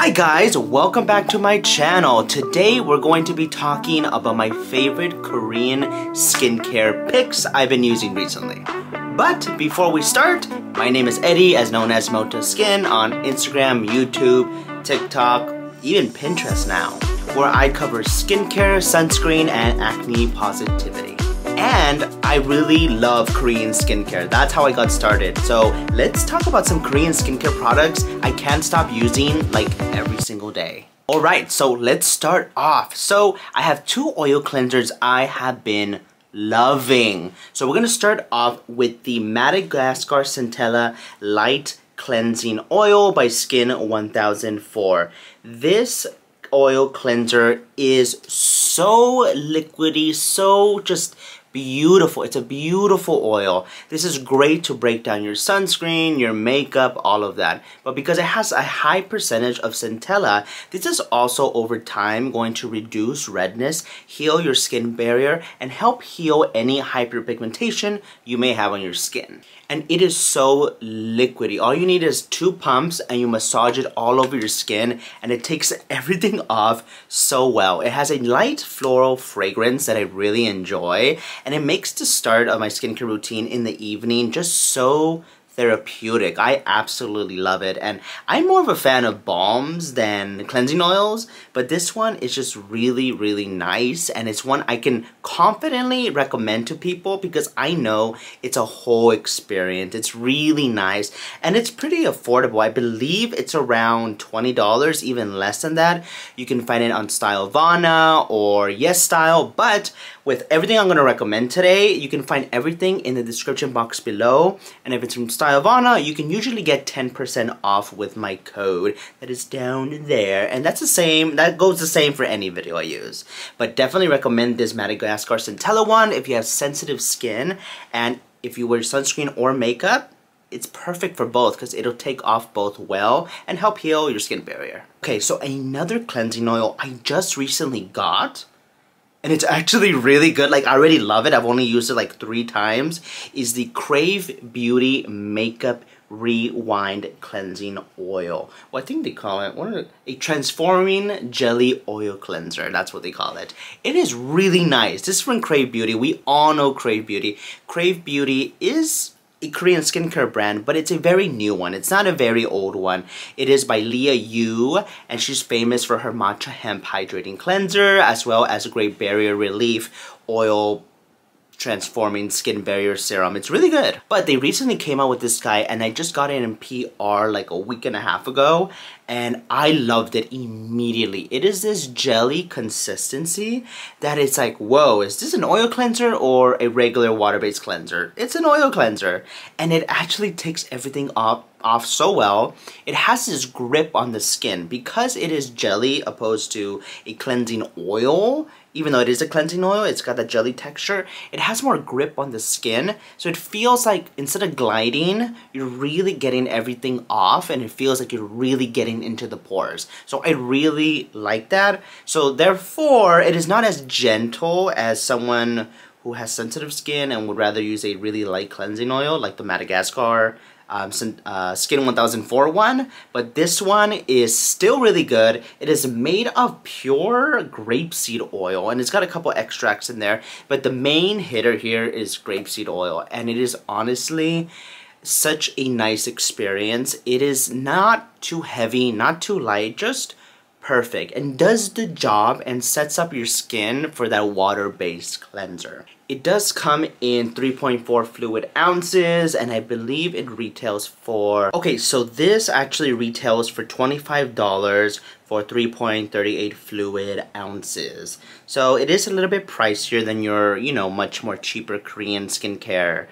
Hi guys, welcome back to my channel. Today we're going to be talking about my favorite Korean skincare picks I've been using recently. But before we start, my name is Eddie, as known as Mota Skin on Instagram, YouTube, TikTok, even Pinterest now, where I cover skincare, sunscreen, and acne positivity. And I really love Korean skincare. That's how I got started. So let's talk about some Korean skincare products I can't stop using like every single day. Alright, so let's start off. So I have two oil cleansers I have been loving. So we're gonna start off with the Madagascar Centella Light Cleansing Oil by Skin 1004. This oil cleanser is so liquidy, so just beautiful. It's a beautiful oil. This is great to break down your sunscreen, your makeup, all of that. But because it has a high percentage of centella, this is also over time going to reduce redness, heal your skin barrier, and help heal any hyperpigmentation you may have on your skin. And it is so liquidy. All you need is 2 pumps and you massage it all over your skin and it takes everything off so well. It has a light floral fragrance that I really enjoy, and it makes the start of my skincare routine in the evening just so therapeutic. I absolutely love it, and I'm more of a fan of balms than cleansing oils, but this one is just really nice, and it's one I can confidently recommend to people because I know it's a whole experience. It's really nice and it's pretty affordable. I believe it's around $20, even less than that. You can find it on Stylovana or Yes Style, but with everything I'm going to recommend today, you can find everything in the description box below, and if it's from Stylovana, you can usually get 10% off with my code that is down there, and that's the same, that goes the same for any video I use. But definitely recommend this Madagascar Centella one if you have sensitive skin, and if you wear sunscreen or makeup, it's perfect for both because it'll take off both well and help heal your skin barrier. Okay, so another cleansing oil I just recently got, and it's actually really good. Like, I already love it. I've only used it like 3 times. Is the Krave Beauty Makeup Rewind Cleansing Oil. Well, I think they call it a transforming jelly oil cleanser. That's what they call it. It is really nice. This is from Krave Beauty. We all know Krave Beauty. Krave Beauty is a Korean skincare brand, but it's a very new one. It's not a very old one. It is by Leah Yu, and she's famous for her matcha hemp hydrating cleanser, as well as a great barrier relief oil transforming skin barrier serum. It's really good. But they recently came out with this guy, and I just got it in PR like a week and a half ago, and I loved it immediately. It is this jelly consistency that it's like, whoa, is this an oil cleanser or a regular water-based cleanser? It's an oil cleanser, and it actually takes everything off so well. It has this grip on the skin because it is jelly opposed to a cleansing oil. Even though it is a cleansing oil, it's got that jelly texture. It has more grip on the skin, so it feels like instead of gliding, you're really getting everything off, and it feels like you're really getting into the pores. So I really like that. So therefore, it is not as gentle as someone who has sensitive skin and would rather use a really light cleansing oil like the Madagascar Skin 1004 one, but this one is still really good. It is made of pure grapeseed oil, and it's got a couple extracts in there, but the main hitter here is grapeseed oil, and it is honestly such a nice experience. It is not too heavy, not too light, just perfect, and does the job and sets up your skin for that water-based cleanser. It does come in 3.4 fluid ounces, and I believe it retails for... Okay, so this actually retails for $25 for 3.38 fluid ounces. So it is a little bit pricier than your, you know, much more cheaper Korean skincare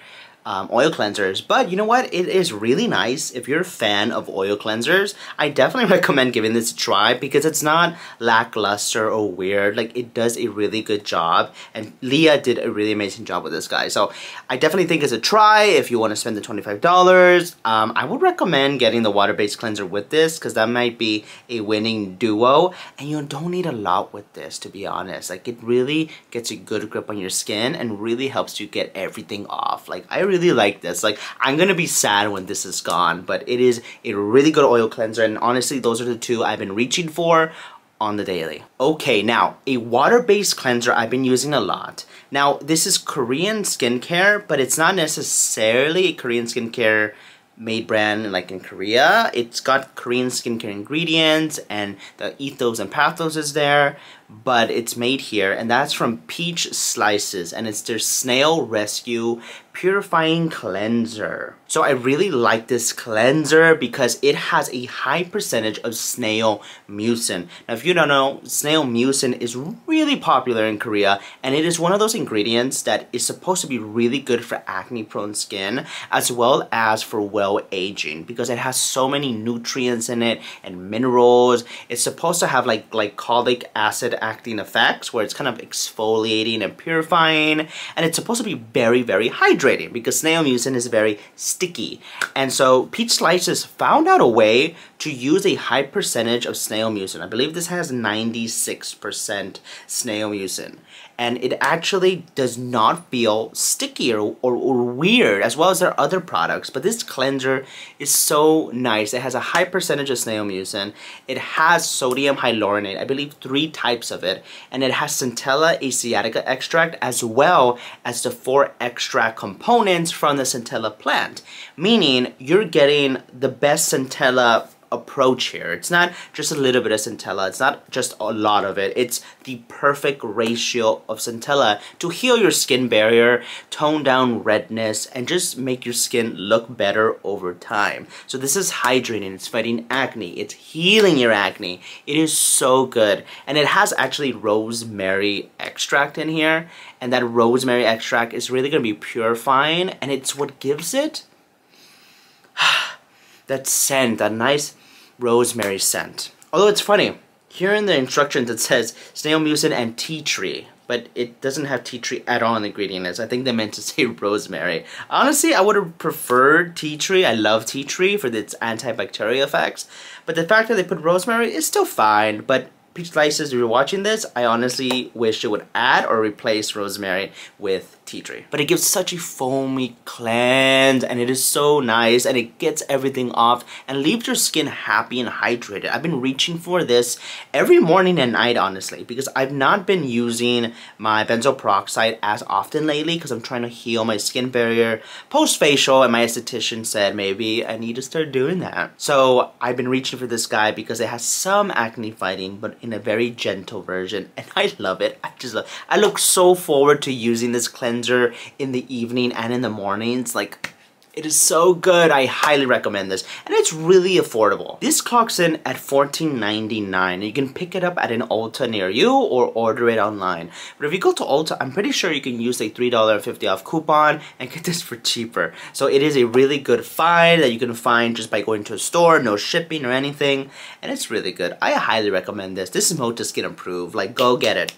oil cleansers, but you know what, it is really nice. If you're a fan of oil cleansers, I definitely recommend giving this a try because it's not lackluster or weird. Like, it does a really good job, and Leah did a really amazing job with this guy. So I definitely think it's a try if you want to spend the $25. I would recommend getting the water-based cleanser with this because that might be a winning duo, and you don't need a lot with this, to be honest. Like, it really gets a good grip on your skin and really helps you get everything off. Like, I really really like this. Like, I'm gonna be sad when this is gone, but it is a really good oil cleanser, and honestly, those are the two I've been reaching for on the daily. Okay, now, a water-based cleanser I've been using a lot. Now, this is Korean skincare, but it's not necessarily a Korean skincare made brand like in Korea. It's got Korean skincare ingredients and the ethos and pathos is there, but it's made here, and that's from Peach Slices, and it's their Snail Rescue Purifying Cleanser. So I really like this cleanser because it has a high percentage of snail mucin. Now, if you don't know, snail mucin is really popular in Korea, and it is one of those ingredients that is supposed to be really good for acne-prone skin as well as for well-aging, because it has so many nutrients in it and minerals. It's supposed to have like glycolic acid acting effects where it's kind of exfoliating and purifying, and it's supposed to be very, very hydrating because snail mucin is very sticky. And so Peach Slices found out a way to use a high percentage of snail mucin. I believe this has 96% snail mucin, and it actually does not feel sticky or weird, as well as their other products. But this cleanser is so nice. It has a high percentage of snail mucin. It has sodium hyaluronate, I believe 3 types of it, and it has Centella asiatica extract as well as the 4 extract components from the Centella plant, meaning you're getting the best Centella approach here. It's not just a little bit of Centella, it's not just a lot of it, it's the perfect ratio of Centella to heal your skin barrier, tone down redness, and just make your skin look better over time. So this is hydrating, it's fighting acne, it's healing your acne. It is so good, and it has actually rosemary extract in here, and that rosemary extract is really going to be purifying, and it's what gives it that scent, that nice rosemary scent. Although it's funny, here in the instructions it says snail mucin and tea tree, but it doesn't have tea tree at all in the ingredient list. I think they meant to say rosemary. Honestly, I would have preferred tea tree. I love tea tree for its antibacterial effects, but the fact that they put rosemary is still fine. But Peach Slices, if you're watching this, I honestly wish it would add or replace rosemary with tea tree. But it gives such a foamy cleanse, and it is so nice, and it gets everything off and leaves your skin happy and hydrated. I've been reaching for this every morning and night, honestly, because I've not been using my benzoyl peroxide as often lately because I'm trying to heal my skin barrier post-facial, and my esthetician said maybe I need to start doing that. So I've been reaching for this guy because it has some acne fighting, but in a very gentle version, and I love it. I look so forward to using this cleanser in the evening and in the mornings. Like, it is so good. I highly recommend this, and it's really affordable. This clocks in at $14.99. You can pick it up at an Ulta near you or order it online. But if you go to Ulta, I'm pretty sure you can use a $3.50 off coupon and get this for cheaper. So it is a really good find that you can find just by going to a store, no shipping or anything, and it's really good. I highly recommend this. This is Mocha Skin Approved. Like, go get it.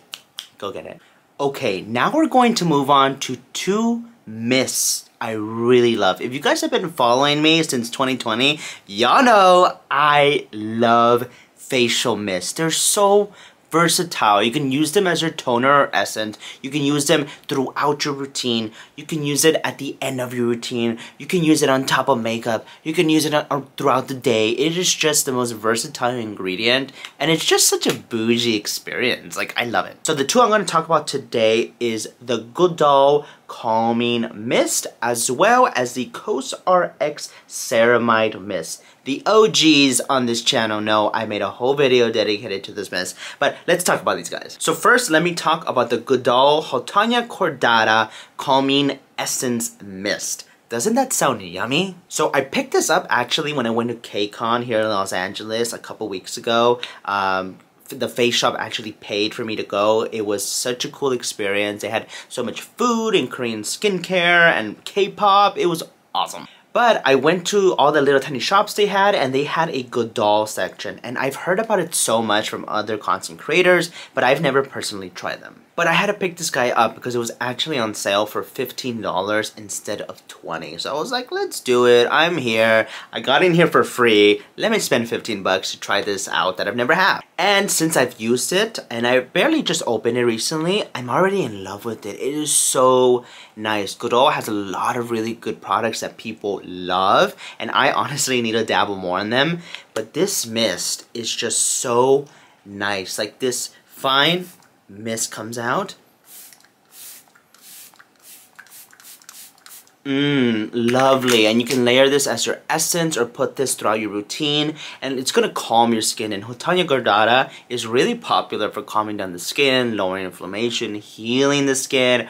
Go get it. Okay, now we're going to move on to 2 mists I really love. If you guys have been following me since 2020, y'all know I love facial mists. They're so versatile. You can use them as your toner or essence. You can use them throughout your routine. You can use it at the end of your routine. You can use it on top of makeup. You can use it throughout the day. It is just the most versatile ingredient, and it's just such a bougie experience. Like, I love it. So the 2 I'm going to talk about today is the Goodal Calming Mist as well as the Cosrx Ceramide Mist. The OGs on this channel know I made a whole video dedicated to this mist, but let's talk about these guys. So first, let me talk about the Goodal Houttanya Cordata Calming Essence Mist. Doesn't that sound yummy? So I picked this up actually when I went to KCON here in Los Angeles a couple weeks ago. The face shop actually paid for me to go. It was such a cool experience. They had so much food and Korean skincare and K-pop. It was awesome. But I went to all the little tiny shops they had, and they had a Goodal section. And I've heard about it so much from other content creators, but I've never personally tried them. But I had to pick this guy up because it was actually on sale for $15 instead of $20. So I was like, let's do it. I'm here. I got in here for free. Let me spend 15 bucks to try this out that I've never had. And since I've used it, and I barely just opened it recently, I'm already in love with it. It is so nice. Goodal has a lot of really good products that people love, and I honestly need to dabble more in them. But this mist is just so nice. Like this fine mist comes out. Lovely. And you can layer this as your essence or put this throughout your routine, and it's gonna calm your skin. And Houttanya Cordata is really popular for calming down the skin, lowering inflammation, healing the skin,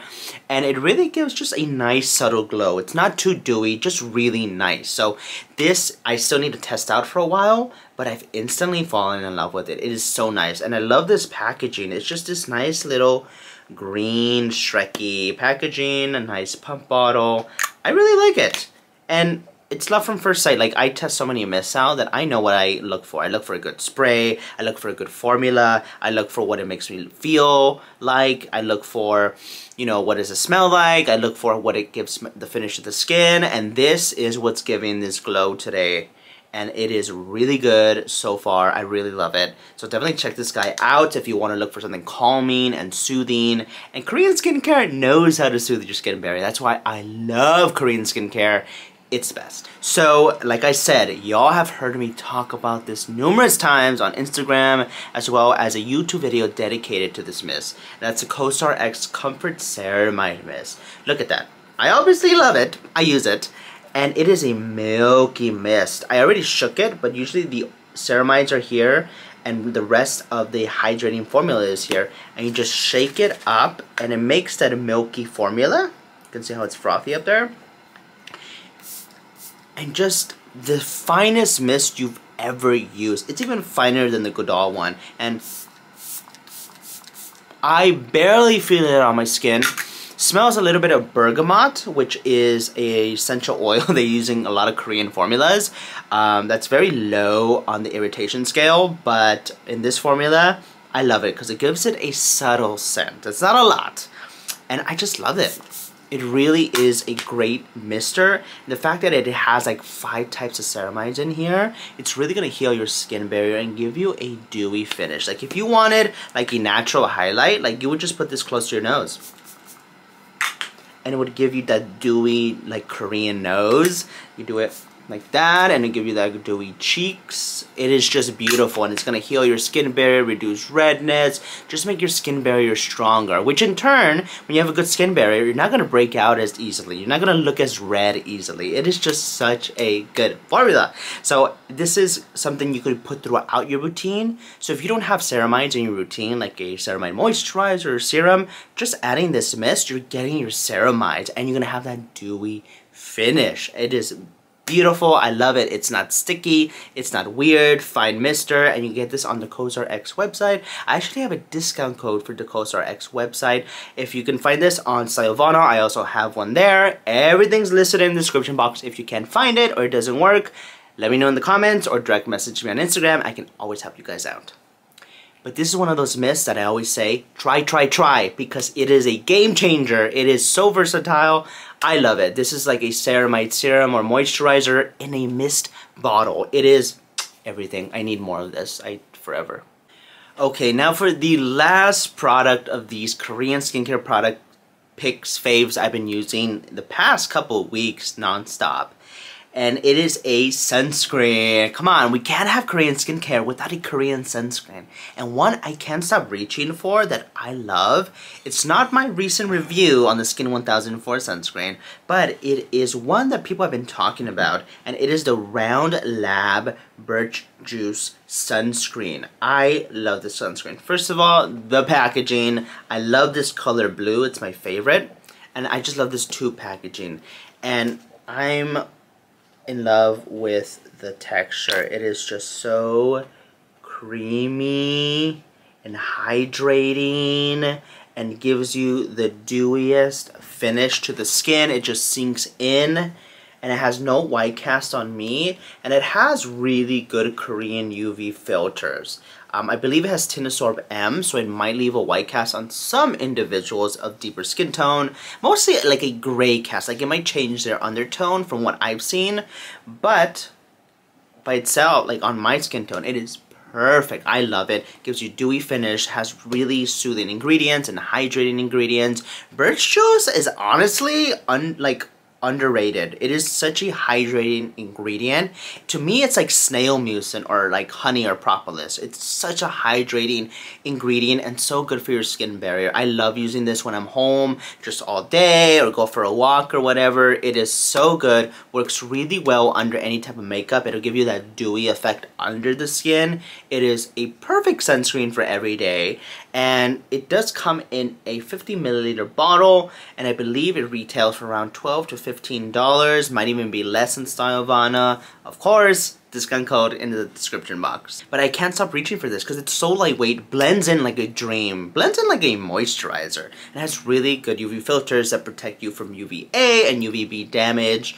and it really gives just a nice subtle glow. It's not too dewy, just really nice. So this I still need to test out for a while, but I've instantly fallen in love with it. It is so nice, and I love this packaging. It's just this nice little green Shrekky packaging, a nice pump bottle. I really like it, and it's love from first sight. Like, I test so many mists out that I know what I look for. I look for a good spray, I look for a good formula, I look for what it makes me feel like, I look for, you know, what does it smell like, I look for what it gives the finish of the skin, and this is what's giving this glow today. And it is really good so far. I really love it. So definitely check this guy out if you want to look for something calming and soothing. And Korean skincare knows how to soothe your skin barrier. That's why I love Korean skincare. It's the best. So, like I said, y'all have heard me talk about this numerous times on Instagram, as well as a YouTube video dedicated to this mist. That's the Cosrx Comfort Ceramide Mist. Look at that. I obviously love it. I use it. And it is a milky mist. I already shook it, but usually the ceramides are here and the rest of the hydrating formula is here. And you just shake it up and it makes that milky formula. You can see how it's frothy up there. And just the finest mist you've ever used. It's even finer than the Goodal one. And I barely feel it on my skin. Smells a little bit of bergamot, which is a essential oil they're using a lot of Korean formulas. That's very low on the irritation scale, but in this formula, I love it because it gives it a subtle scent. It's not a lot, and I just love it. It really is a great mister. The fact that it has like 5 types of ceramides in here, it's really gonna heal your skin barrier and give you a dewy finish. Like if you wanted like a natural highlight, like you would just put this close to your nose. And it would give you that dewy, like Korean nose. You do it like that, and it give you that dewy cheeks. It is just beautiful, and it's gonna heal your skin barrier, reduce redness, just make your skin barrier stronger. Which in turn, when you have a good skin barrier, you're not gonna break out as easily. You're not gonna look as red easily. It is just such a good formula. So this is something you could put throughout your routine. So if you don't have ceramides in your routine, like a ceramide moisturizer or serum, just adding this mist, you're getting your ceramides, and you're gonna have that dewy finish. It is beautiful. I love it. It's not sticky. It's not weird. Fine mister. And you get this on the Cosrx website. I actually have a discount code for the Cosrx website. If you can find this on Silvana, I also have one there. Everything's listed in the description box. If you can't find it or it doesn't work, let me know in the comments or direct message me on Instagram. I can always help you guys out. But this is one of those mists that I always say, try, because it is a game changer. It is so versatile. I love it. This is like a ceramide serum or moisturizer in a mist bottle. It is everything. I need more of this. Forever. Okay, now for the last product of these Korean skincare product picks, faves I've been using the past couple of weeks non-stop. And it is a sunscreen. Come on, we can't have Korean skincare without a Korean sunscreen. And one I can't stop reaching for that I love. It's not my recent review on the Skin 1004 sunscreen, but it is one that people have been talking about. And it is the Round Lab Birch Juice sunscreen. I love this sunscreen. First of all, the packaging. I love this color blue. It's my favorite. And I just love this tube packaging. And I'm in love with the texture. It is just so creamy and hydrating and gives you the dewiest finish to the skin. It just sinks in, and it has no white cast on me, and it has really good Korean UV filters. I believe it has Tinosorb M, so it might leave a white cast on some individuals of deeper skin tone. Mostly like a gray cast, like it might change their undertone from what I've seen. But by itself, like on my skin tone, it is perfect. I love it. Gives you dewy finish, has really soothing ingredients and hydrating ingredients. Birch juice is honestly underrated. It is such a hydrating ingredient. To me, it's like snail mucin or like honey or propolis. It's such a hydrating ingredient and so good for your skin barrier. I love using this when I'm home just all day or go for a walk or whatever. It is so good. Works really well under any type of makeup. It'll give you that dewy effect under the skin. It is a perfect sunscreen for every day. And it does come in a 50 milliliter bottle, and I believe it retails for around $12 to $15. Might even be less in Stylovana. Of course, discount code in the description box. But I can't stop reaching for this because it's so lightweight, blends in like a dream, blends in like a moisturizer. It has really good UV filters that protect you from UVA and UVB damage.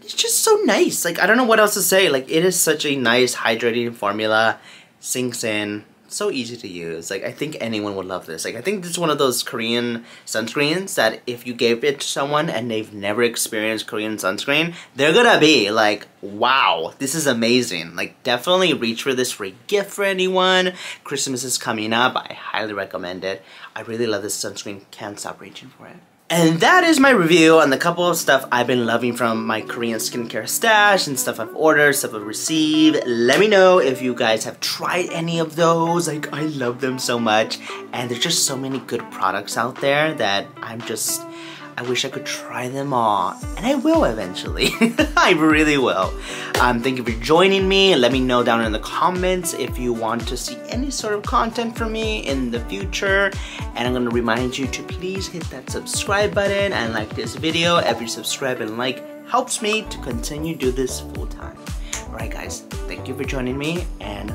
It's just so nice. Like, I don't know what else to say. Like, it is such a nice hydrating formula. Sinks in. So easy to use. Like, I think anyone would love this. Like, I think this is one of those Korean sunscreens that if you gave it to someone and they've never experienced Korean sunscreen, they're gonna be like, wow, this is amazing. Like, definitely reach for this for a gift for anyone. Christmas is coming up. I highly recommend it. I really love this sunscreen. Can't stop reaching for it. And that is my review on the couple of stuff I've been loving from my Korean skincare stash and stuff I've ordered, stuff I've received. Let me know if you guys have tried any of those. Like, I love them so much. And there's just so many good products out there that I wish I could try them all. And I will eventually. I really will. Thank you for joining me. Let me know down in the comments if you want to see any sort of content from me in the future. And I'm going to remind you to please hit that subscribe button and like this video. Every subscribe and like helps me to continue to do this full time. Alright guys, thank you for joining me and